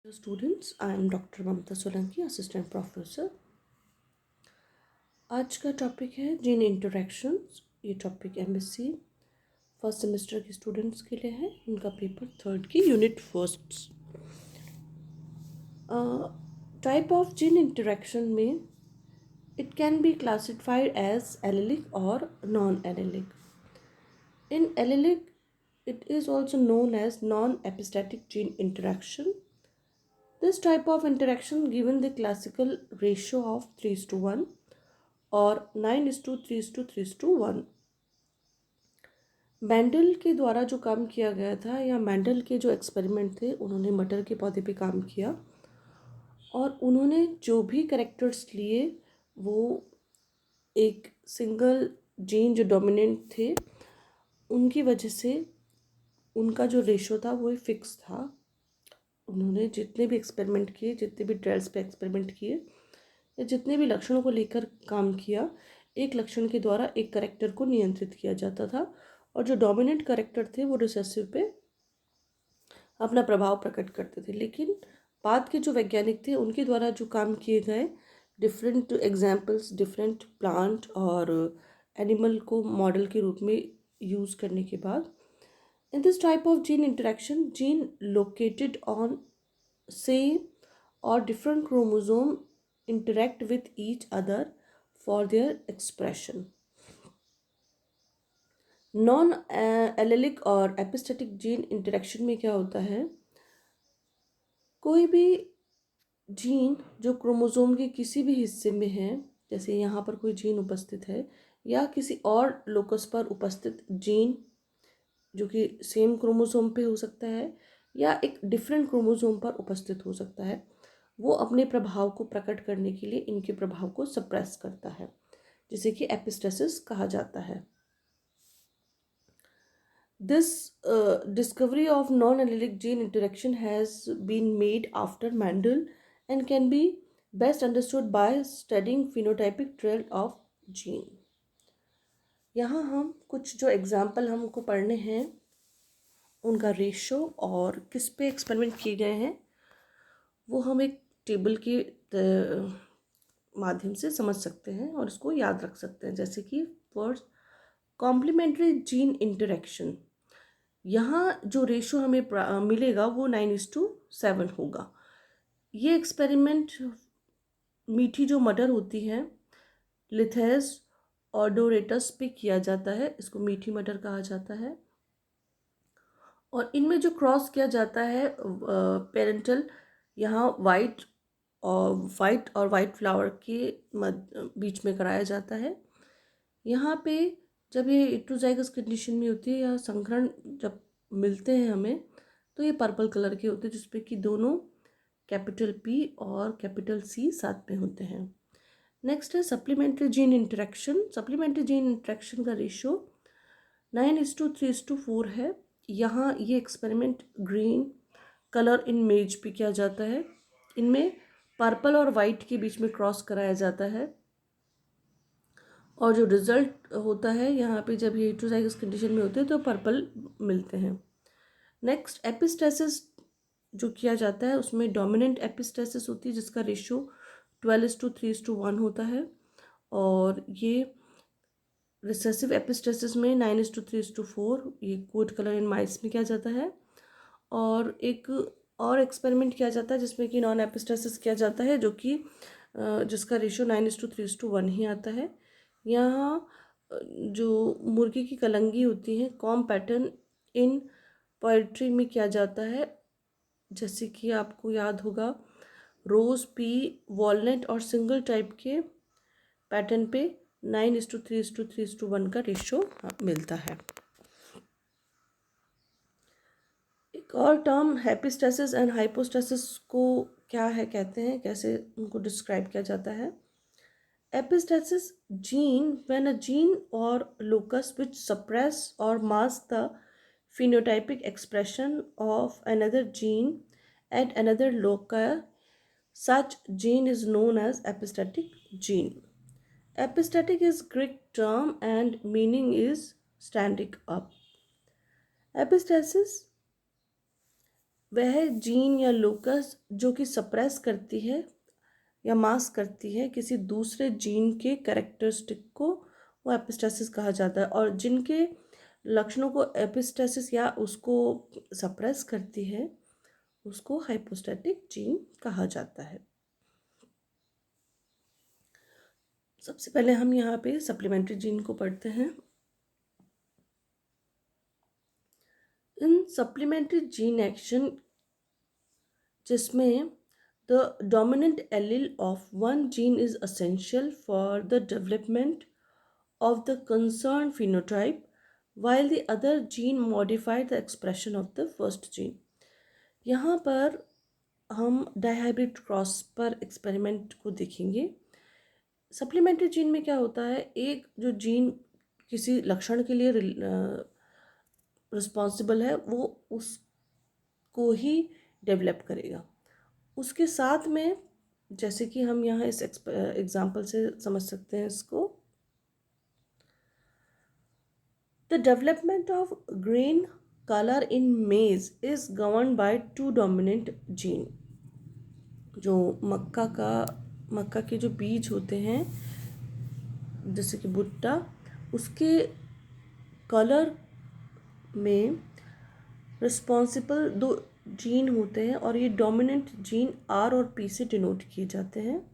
Hello students, I am Dr. Mamta Solanki, assistant professor. आज का topic है gene interactions. ये टॉपिक एमएससी फर्स्ट सेमेस्टर के students के लिए है। उनका पेपर थर्ड की unit first. Type of gene interaction में it can be classified as allelic और non allelic. In allelic it is also known as non-epistatic gene interaction. This type of interaction given the classical ratio of 3:1 or 9:3:3:1। Mendel के द्वारा जो काम किया गया था या मेंडल के जो एक्सपेरिमेंट थे, उन्होंने मटर के पौधे पे काम किया और उन्होंने जो भी कैरेक्टर्स लिए वो एक सिंगल जीन जो डोमिनेंट थे उनकी वजह से उनका जो रेशो था वो फिक्स था। उन्होंने जितने भी एक्सपेरिमेंट किए, जितने भी ट्रायल्स पे एक्सपेरिमेंट किए या जितने भी लक्षणों को लेकर काम किया, एक लक्षण के द्वारा एक करेक्टर को नियंत्रित किया जाता था और जो डोमिनेंट करेक्टर थे वो रिसेसिव पे अपना प्रभाव प्रकट करते थे। लेकिन बाद के जो वैज्ञानिक थे उनके द्वारा जो काम किए गए डिफरेंट एग्जाम्पल्स, डिफरेंट प्लांट और एनिमल को मॉडल के रूप में यूज़ करने के बाद, in this type of gene interaction, gene located on same or different chromosome interact with each other for their expression. Non allylic और एपिस्टेटिक जीन इंटरेक्शन में क्या होता है, कोई भी जीन जो क्रोमोसोम के किसी भी हिस्से में है, जैसे यहाँ पर कोई जीन उपस्थित है या किसी और लोकस पर उपस्थित जीन जो कि सेम क्रोमोसोम पे हो सकता है या एक डिफरेंट क्रोमोसोम पर उपस्थित हो सकता है, वो अपने प्रभाव को प्रकट करने के लिए इनके प्रभाव को सप्रेस करता है, जिसे कि एपिस्टेसिस कहा जाता है। This discovery of non allelic gene interaction has been made after Mendel and can be best understood by studying phenotypic trail of gene. यहाँ हम कुछ जो एग्जाम्पल हमको पढ़ने हैं उनका रेशो और किस पे एक्सपेरिमेंट किए गए हैं वो हम एक टेबल के माध्यम से समझ सकते हैं और इसको याद रख सकते हैं। जैसे कि फर्स्ट, कॉम्प्लीमेंट्री जीन इंटरेक्शन। यहाँ जो रेशो हमें मिलेगा वो 9:7 होगा। ये एक्सपेरिमेंट मीठी जो मटर होती है लिथेस ऑडोरेटस पे किया जाता है, इसको मीठी मटर कहा जाता है। और इनमें जो क्रॉस किया जाता है पेरेंटल, यहाँ वाइट फ्लावर के बीच में कराया जाता है। यहाँ पे जब ये हेटेरोजाइगस कंडीशन में होती है या संकरण जब मिलते हैं हमें, तो ये पर्पल कलर के होते हैं जिसपे कि दोनों कैपिटल पी और कैपिटल सी साथ में होते हैं। नेक्स्ट है supplementary gene interaction. Supplementary gene interaction का रेशो 9:3:4 है। यहाँ ये एक्सपेरिमेंट ग्रीन कलर इन मेज पे किया जाता है। इनमें पर्पल और वाइट के बीच में क्रॉस कराया जाता है और जो रिजल्ट होता है यहाँ पे जब ये हेटेरोजाइगस कंडीशन में होते हैं तो पर्पल मिलते हैं। नेक्स्ट एपिस्टेसिस जो किया जाता है उसमें डोमिनेंट एपिस्टेसिस होती है जिसका रेशियो 12:3:1 होता है और ये रिसेसिव एपिस्टेसिस में 9:3:4 ये कोड कलर इन माइस में किया जाता है। और एक और एक्सपेरिमेंट किया जाता है जिसमें कि नॉन एपिस्टेसिस किया जाता है जो कि जिसका रेशियो 9:3:1 ही आता है। यहाँ जो मुर्गी की कलंगी होती है कॉम पैटर्न इन पोएट्री में किया जाता है, जैसे कि आपको याद होगा रोज़ पी वॉलनट और सिंगल टाइप के पैटर्न पे 9:3:3:1 का रेशो मिलता है। एक और टर्म हेपिस्टेसिस एंड हाइपोस्टेसिस को क्या है कहते हैं, कैसे उनको डिस्क्राइब किया जाता है। Epistasis gene when a gene और लोकस विच सप्रेस और mask the phenotypic expression of another gene at another locus, such gene is known as epistatic gene. Epistatic is Greek term and meaning is standing up. Epistasis वह gene या locus जो कि suppress करती है या mask करती है किसी दूसरे जीन के कैरेक्टरिस्टिक को, वो एपिस्टेसिस कहा जाता है। और जिनके लक्षणों को एपिस्टेसिस या उसको सप्रेस करती है उसको हाइपोस्टैटिक जीन कहा जाता है। सबसे पहले हम यहाँ पे सप्लीमेंट्री जीन को पढ़ते हैं। इन सप्लीमेंट्री जीन एक्शन जिसमें the dominant allele of one gene is essential for the development of the concerned phenotype, while the other gene modify the expression of the first gene. यहाँ पर हम dihybrid cross पर experiment को देखेंगे। Supplementary gene में क्या होता है, एक जो जीन किसी लक्षण के लिए रिस्पॉन्सिबल है वो उसको ही डेवलप करेगा। उसके साथ में, जैसे कि हम यहाँ इस एग्जाम्पल से समझ सकते हैं इसको, the development of green colour in maize is govern by two dominant gene. जो मक्का के जो बीज होते हैं जैसे कि भुट्टा, उसके कलर में रिस्पॉन्सिबल दो जीन होते हैं और ये डोमिनेंट जीन आर और पी से डिनोट किए जाते हैं।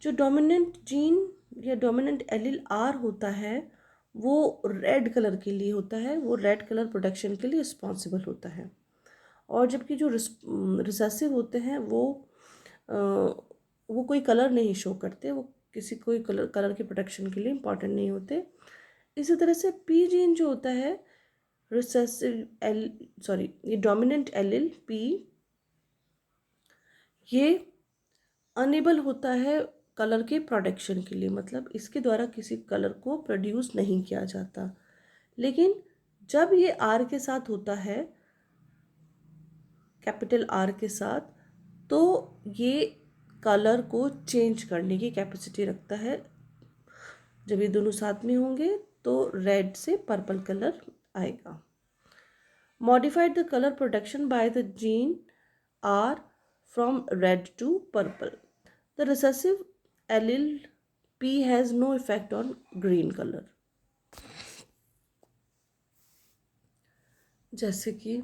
जो डोमिनेंट जीन या डोमिनेंट एलील आर होता है वो रेड कलर के लिए होता है, वो रेड कलर प्रोडक्शन के लिए रिस्पॉन्सिबल होता है। और जबकि जो रिसेसिव होते हैं वो कोई कलर नहीं शो करते, वो किसी कोई कलर के प्रोडक्शन के लिए इम्पॉर्टेंट नहीं होते। इसी तरह से पी जीन जो होता है ये डोमिनेंट एलील पी, ये अनेबल होता है कलर के प्रोडक्शन के लिए, मतलब इसके द्वारा किसी कलर को प्रोड्यूस नहीं किया जाता। लेकिन जब ये आर के साथ होता है, कैपिटल आर के साथ, तो ये कलर को चेंज करने की कैपेसिटी रखता है। जब ये दोनों साथ में होंगे तो रेड से पर्पल कलर आएगा। Modified the colour production by the gene are from red to purple. The recessive allele P has no effect on green color. जैसे कि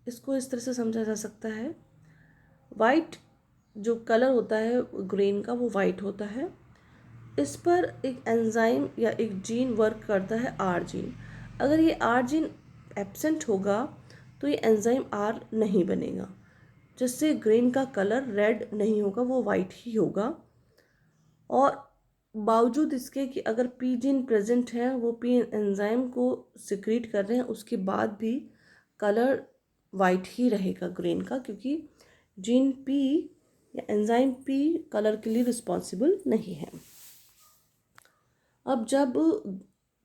इसको इस तरह से समझा जा सकता है, वाइट जो कलर होता है ग्रीन का वो वाइट होता है, इस पर एक एंजाइम या एक जीन वर्क करता है आर जीन। अगर ये आर जीन एब्सेंट होगा तो ये एंजाइम आर नहीं बनेगा, जिससे ग्रीन का कलर रेड नहीं होगा, वो वाइट ही होगा। और बावजूद इसके कि अगर पी जीन प्रेजेंट है, वो पी एंजाइम को सिक्रीट कर रहे हैं, उसके बाद भी कलर वाइट ही रहेगा ग्रीन का, क्योंकि जीन पी या एंजाइम पी कलर के लिए रिस्पॉन्सिबल नहीं है। अब जब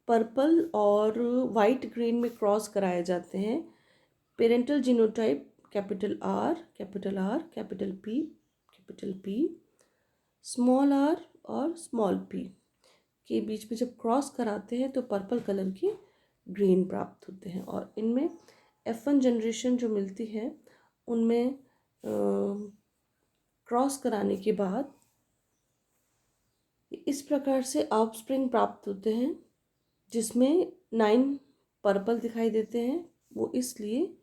पर्पल और वाइट ग्रीन में क्रॉस कराए जाते हैं, parental genotype capital R capital P small R और स्मॉल पी के बीच में जब क्रॉस कराते हैं तो पर्पल कलर की ग्रीन प्राप्त होते हैं। और इनमें F1 जनरेशन जो मिलती है उनमें क्रॉस कराने के बाद इस प्रकार से ऑफस्प्रिंग प्राप्त होते हैं, जिसमें 9 पर्पल दिखाई देते हैं। वो इसलिए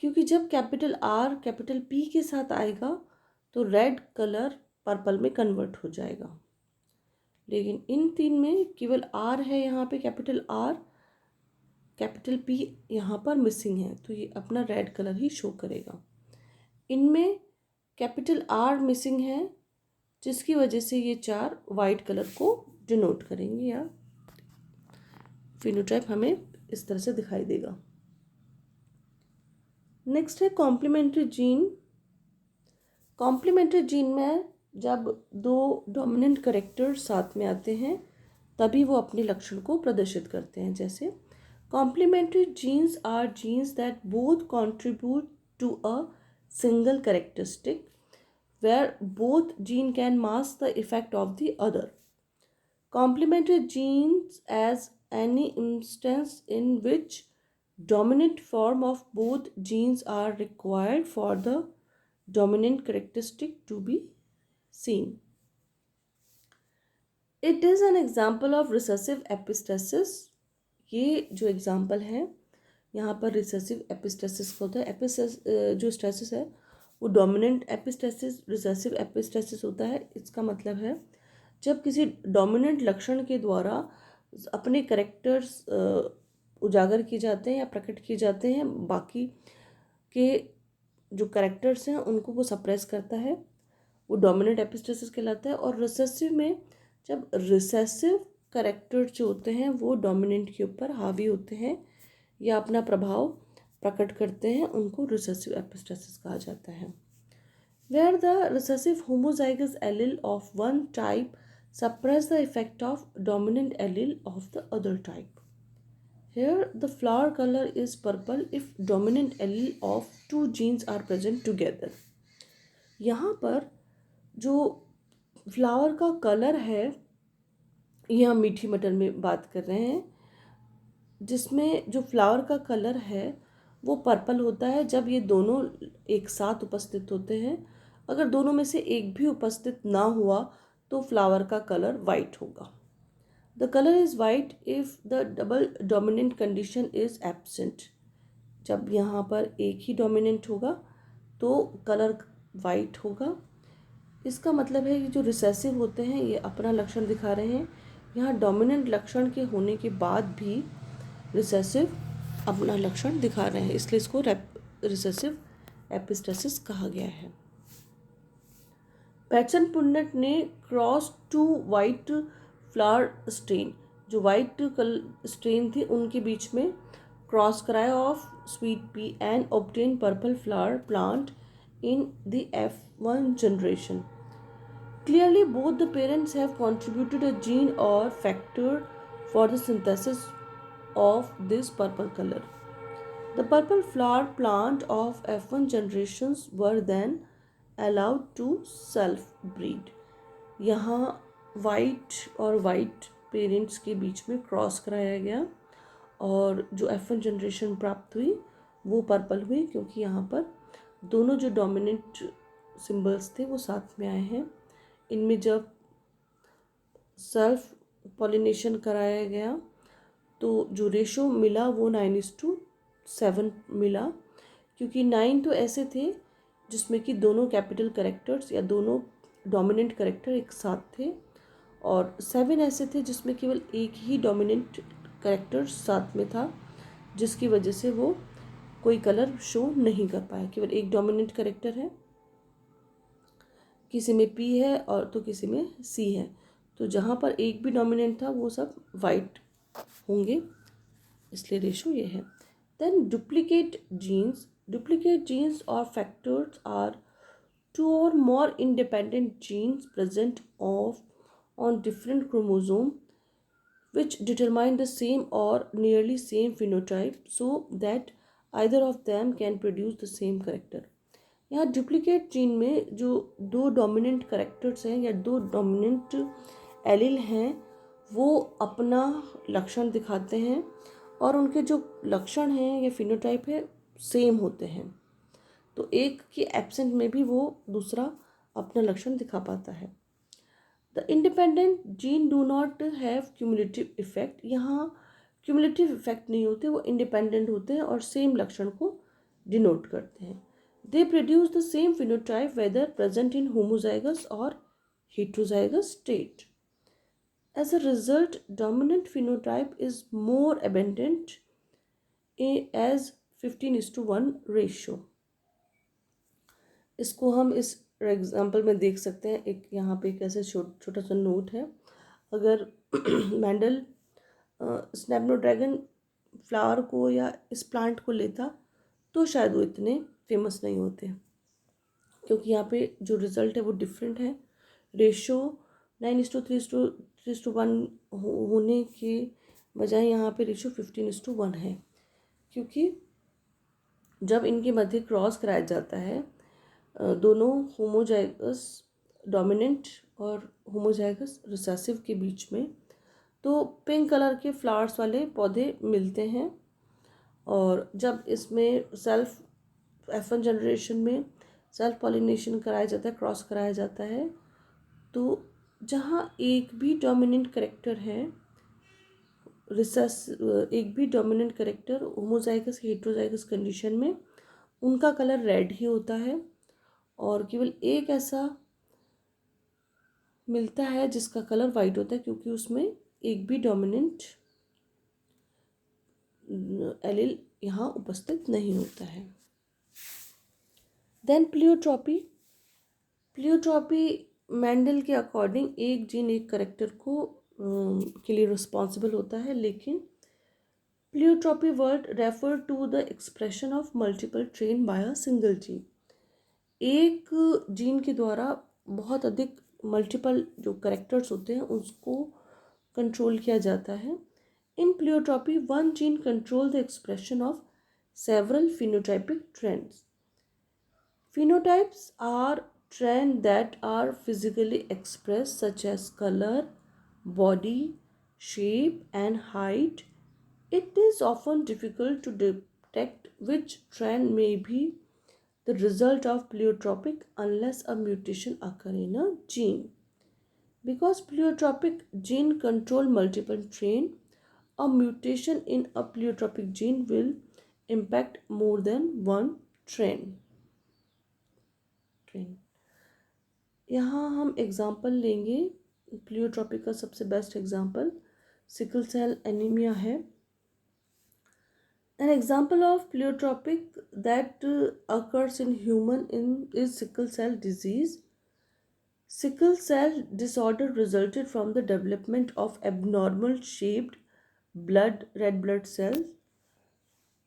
क्योंकि जब कैपिटल आर कैपिटल पी के साथ आएगा तो रेड कलर पर्पल में कन्वर्ट हो जाएगा। लेकिन इन तीन में केवल आर है यहाँ पे, कैपिटल आर, कैपिटल पी यहाँ पर मिसिंग है, तो ये अपना रेड कलर ही शो करेगा। इनमें कैपिटल आर मिसिंग है, जिसकी वजह से ये चार वाइट कलर को डिनोट करेंगे या फिनोटाइप हमें इस तरह से दिखाई देगा। नेक्स्ट है कॉम्प्लीमेंट्री जीन। कॉम्प्लीमेंट्री जीन में जब दो डोमिनेंट कैरेक्टर साथ में आते हैं तभी वो अपने लक्षण को प्रदर्शित करते हैं। जैसे complementary genes are genes that both contribute to a single characteristic where both gene can mask the effect of the other. Complementary genes as any instance in which Dominant form of both genes are required for the dominant characteristic to be seen. It is an example of recessive epistasis. ये जो example है यहाँ पर recessive epistasis होता है। जो stasis है वो डोमिनेंट एपिस्टेसिस, रिसेसिव एपिस्टेसिस होता है। इसका मतलब है जब किसी डोमिनेंट लक्षण के द्वारा अपने कैरेक्टर्स उजागर किए जाते हैं या प्रकट किए जाते हैं, बाकी के जो कैरेक्टर्स हैं उनको वो सप्रेस करता है, वो डोमिनेंट एपिस्टेसिस कहलाता है। और रिसेसिव में जब रिसेसिव कैरेक्टर जो होते हैं वो डोमिनेंट के ऊपर हावी होते हैं या अपना प्रभाव प्रकट करते हैं, उनको रिसेसिव एपिस्टेसिस कहा जाता है। Where the recessive homozygous allele of one type suppress the effect of dominant allele of the other type. Here the flower color is purple if dominant allele of two genes are present together. यहाँ पर जो flower का colour है, ये हम मीठी मटर में बात कर रहे हैं, जिसमें जो फ्लावर का कलर है वो पर्पल होता है जब ये दोनों एक साथ उपस्थित होते हैं। अगर दोनों में से एक भी उपस्थित ना हुआ तो फ्लावर का कलर वाइट होगा। The colour is white if the double dominant condition is absent. जब यहाँ पर एक ही डोमिनेंट होगा तो कलर वाइट होगा। इसका मतलब है कि जो रिसेसिव होते हैं ये अपना लक्षण दिखा रहे हैं। यहाँ डोमिनेंट लक्षण के होने के बाद भी रिसेसिव अपना लक्षण दिखा रहे हैं, इसलिए इसको रिसेसिव एपिस्टेसिस कहा गया है। पैटसन पुन्नट ने cross two white flower strain, जो वाइट स्ट्रेन थी उनके बीच में क्रॉस कराया of sweet pea and obtain purple flower plant in the F1 generation. Clearly, both the parents have contributed a gene or factor for the synthesis of this purple color. The purple flower plant of F1 generations were then allowed to self-breed. यहाँ white और white parents के बीच में cross कराया गया और जो F1 generation प्राप्त हुई वो पर्पल हुई, क्योंकि यहाँ पर दोनों जो डोमिनेंट सिंबल्स थे वो साथ में आए हैं। इनमें जब सेल्फ पॉलिनेशन कराया गया तो जो रेशो मिला वो 9:7 मिला, क्योंकि 9 तो ऐसे थे जिसमें कि दोनों कैपिटल कैरेक्टर्स या दोनों डोमिनेंट कैरेक्टर एक साथ थे, और 7 ऐसे थे जिसमें केवल एक ही डोमिनेंट कैरेक्टर साथ में था, जिसकी वजह से वो कोई कलर शो नहीं कर पाया। केवल एक डोमिनेंट कैरेक्टर है, किसी में P है और तो किसी में C है, तो जहाँ पर एक भी डोमिनेंट था वो सब वाइट होंगे, इसलिए रेशो ये है। देन डुप्लीकेट जीन्स और factors are two or more independent genes present on different chromosome which determine the same or nearly same phenotype so that either of them can produce the same character. यहाँ duplicate gene में जो दो dominant characters हैं या दो dominant allele हैं वो अपना लक्षण दिखाते हैं और उनके जो लक्षण हैं या फिनोटाइप है सेम होते हैं, तो एक के एब्सेंट में भी वो दूसरा अपना लक्षण दिखा पाता है। The independent gene do not have cumulative effect. यहाँ क्यूमुलेटिव इफेक्ट नहीं होते, वो इंडिपेंडेंट होते हैं और सेम लक्षण को डिनोट करते हैं। They produce the same phenotype whether present in homozygous और heterozygous state. As a result dominant phenotype is more abundant as 15:1 ratio. इसको हम इस एग्जाम्पल में देख सकते हैं। एक यहाँ पे कैसे छोटा सा नोट है, अगर मैंडल स्नैपड्रैगन फ्लावर को या इस प्लांट को लेता तो शायद वो इतने फेमस नहीं होते, क्योंकि यहाँ पे जो रिज़ल्ट है वो डिफरेंट है। रेशो 9:3:1 होने के बजाय यहाँ पे रेशो 15:1 है, क्योंकि जब इनके मध्य क्रॉस कराया जाता है दोनों होमोजाइगस डोमिनेंट और होमोजाइगस रिसेसिव के बीच में, तो पिंक कलर के फ्लावर्स वाले पौधे मिलते हैं और जब इसमें सेल्फ F1 जनरेशन में सेल्फ पॉलिनेशन कराया जाता है, क्रॉस कराया जाता है, तो जहाँ एक भी डोमिनेंट करेक्टर है, एक भी dominant character homozygous heterozygous condition में उनका कलर रेड ही होता है, और केवल एक ऐसा मिलता है जिसका कलर वाइट होता है, क्योंकि उसमें एक भी डोमिनेंट एलील यहाँ उपस्थित नहीं होता है। देन प्लियोट्रॉपी मेंडल के अकॉर्डिंग एक जीन एक करेक्टर को के लिए रिस्पॉन्सिबल होता है, लेकिन pleiotropy word refer to the expression of multiple train by a single gene. एक जीन के द्वारा बहुत अधिक मल्टीपल जो करेक्टर्स होते हैं उसको कंट्रोल किया जाता है। In pleiotropy one gene control the expression of several phenotypic trends. Phenotypes are trends that are physically expressed, such as color, body, shape, and height. It is often difficult to detect which trend may be the result of pleiotropic unless a mutation occur in a gene. Because pleiotropic gene control multiple traits, a mutation in a pleiotropic gene will impact more than one trend. यहाँ हम example लेंगे pleiotropy का। सबसे best example sickle cell anaemia है। An example of pleiotropic that occurs in human is sickle cell disease. Sickle cell disorder resulted from the development of abnormal shaped red blood cells.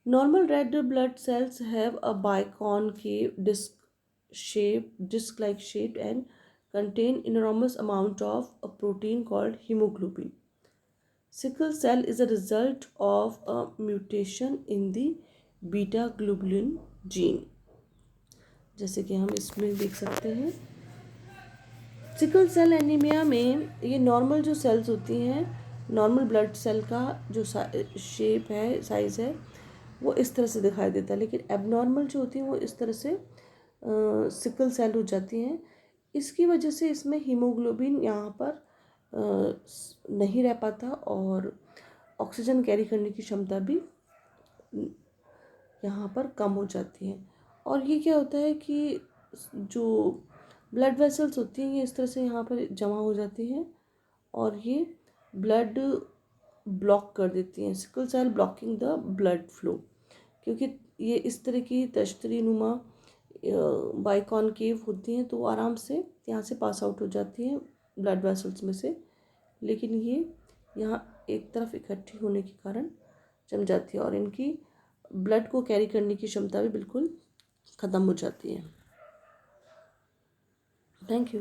Normal red blood cells have a biconcave disc-like shape and contain enormous amount of a protein called hemoglobin. Sickle cell is a result of a mutation in the beta globulin gene. जैसे कि हम इसमें देख सकते हैं, sickle cell anaemia में ये normal जो सेल्स होती हैं, नॉर्मल ब्लड सेल का जो शेप है, साइज़ है, वो इस तरह से दिखाई देता है, लेकिन एबनॉर्मल जो होती हैं वो इस तरह से सिकल सेल हो जाती हैं। इसकी वजह से इसमें हीमोग्लोबिन यहाँ पर नहीं रह पाता और ऑक्सीजन कैरी करने की क्षमता भी यहाँ पर कम हो जाती है। और ये क्या होता है कि जो ब्लड वेसल्स होती हैं ये इस तरह से यहाँ पर जमा हो जाती हैं और ये ब्लड ब्लॉक कर देती हैं। Sickle cell blocking the blood flow, क्योंकि ये इस तरह की तश्तरी नुमा बाइकॉनकेव होती हैं तो वो आराम से यहाँ से पास आउट हो जाती हैं ब्लड वेसल्स में से, लेकिन ये यहाँ एक तरफ इकट्ठी होने के कारण जम जाती है और इनकी ब्लड को कैरी करने की क्षमता भी बिल्कुल ख़त्म हो जाती है। Thank you.